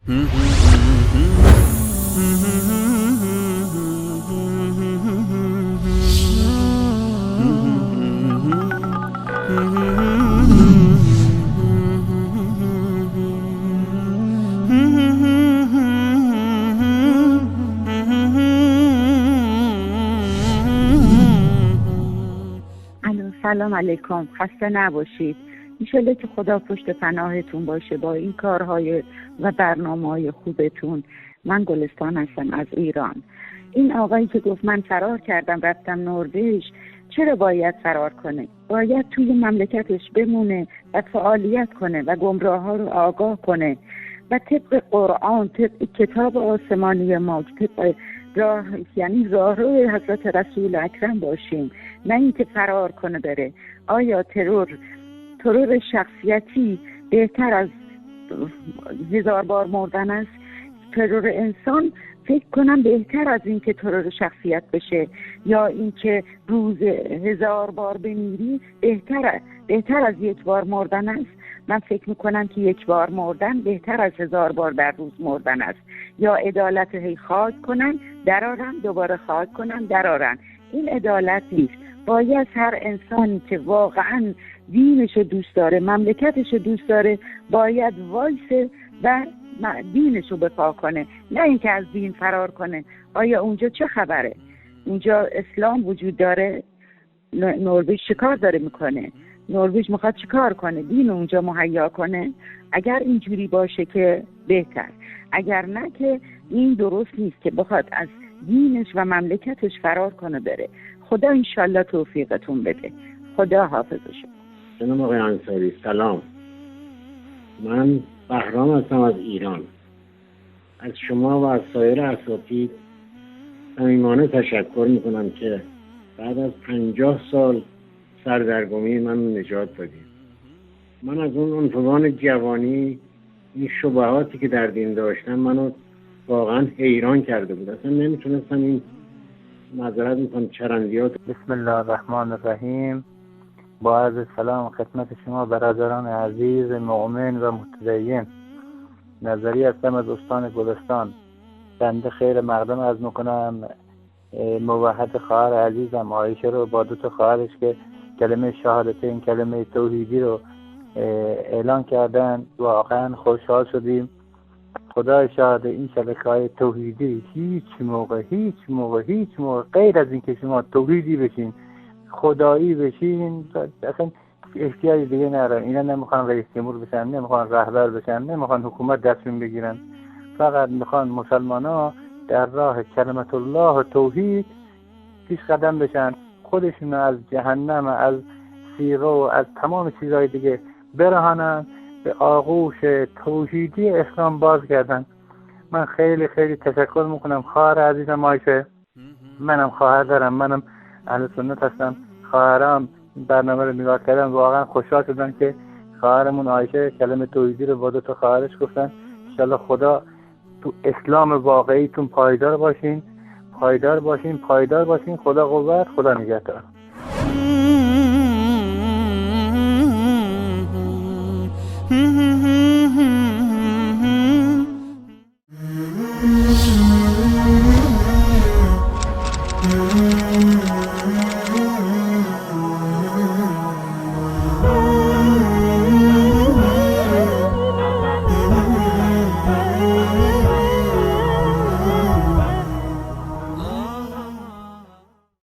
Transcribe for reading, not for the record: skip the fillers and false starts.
سلام علیکم، خسته نباشید. انشالله که خدا پشت پناهتون باشه با این کارهای و برنامه‌های خوبتون. من گلستان هستم از ایران. این آقایی که گفت من فرار کردم رفتم نروژ، چرا باید فرار کنه؟ باید توی مملکتش بمونه و فعالیت کنه و گمراه‌ها رو آگاه کنه و طبق قرآن، طبق کتاب آسمانی ما، طبق راه، یعنی راهرو حضرت رسول اکرم باشیم، نه اینکه فرار کنه بره. آیا ترور شخصیتی بهتر از 1000 بار مردن است؟ ترور انسان فکر کنم بهتر از این که ترور شخصیت بشه، یا اینکه روز 1000 بار بمیری بهتر از 1 بار مردن است. من فکر میکنم که 1 بار مردن بهتر از 1000 بار در روز مردن است. یا عدالت هی خاک کنن درارن، دوباره خاک کنن درارن. این عدالت نیست. باید هر انسانی که واقعا دینش دوست داره، مملکتش دوست داره، باید وایسه و دینش رو بپا کنه، نه اینکه از دین فرار کنه. آیا اونجا چه خبره؟ اونجا اسلام وجود داره؟ نروژ چیکار داره میکنه؟ نروژ میخواد چیکار کنه؟ دین اونجا مهیا کنه؟ اگر اینجوری باشه که بهتر، اگر نه که این درست نیست که بخواد از دینش و مملکتش فرار کنه بره. خدا انشالله توفیقتون بده. خدا حافظ شما. جناب آقای انصاری سلام. من بهرام هستم از ایران. از شما و از سایر اساتید صمیمانه تشکر میکنم که بعد از 50 سال سردرگمی من نجات دادید. من از اون عنفوان جوانی، این شبهاتی که در دین داشتم منو واقعا حیران کرده بود. اصلا نمیتونستم این معذرت میکنم چرندیات. بسم الله الرحمن الرحیم. با عرض سلام خدمت شما برادران عزیز مؤمن و متدین. نظری هستم از استان گلستان. بنده خیر مقدم عرض میکنم موحد خواهر عزیزم عایشه رو با 2 خواهرش که کلمه شهادتین، کلمه توحیدی رو اعلان کردن، واقعا خوشحال شدیم. خدا شاهد این شبکه‌های توحیدی هیچ موقع غیر از این که شما توحیدی بشین، خدایی بشین، اصلا احتیاجی دیگه ندارن. اینا نمیخوان رئیس جمهور بشن، نمیخوان رهبر بشن، نمیخوان حکومت تصمیم بگیرن، فقط میخوان مسلمان‌ها در راه کلمت الله و توحید پیش قدم بشن، خودشون از جهنم، از سیره و از تمام چیزهای دیگه برهانن، به آغوش توحیدی اسلام باز کردن. من خیلی تشکر میکنم خواهر عزیزم عایشه. منم خواهر دارم، منم اهل سنت هستم. خواهرام برنامه رو نگاه کردن، واقعا خوشحال شدن که خواهرمون عایشه کلمه توحیدی رو با 2 خواهرش گفتن. انشالله خدا تو اسلام واقعیتون پایدار باشین. خدا قوت، خدا نگهدار.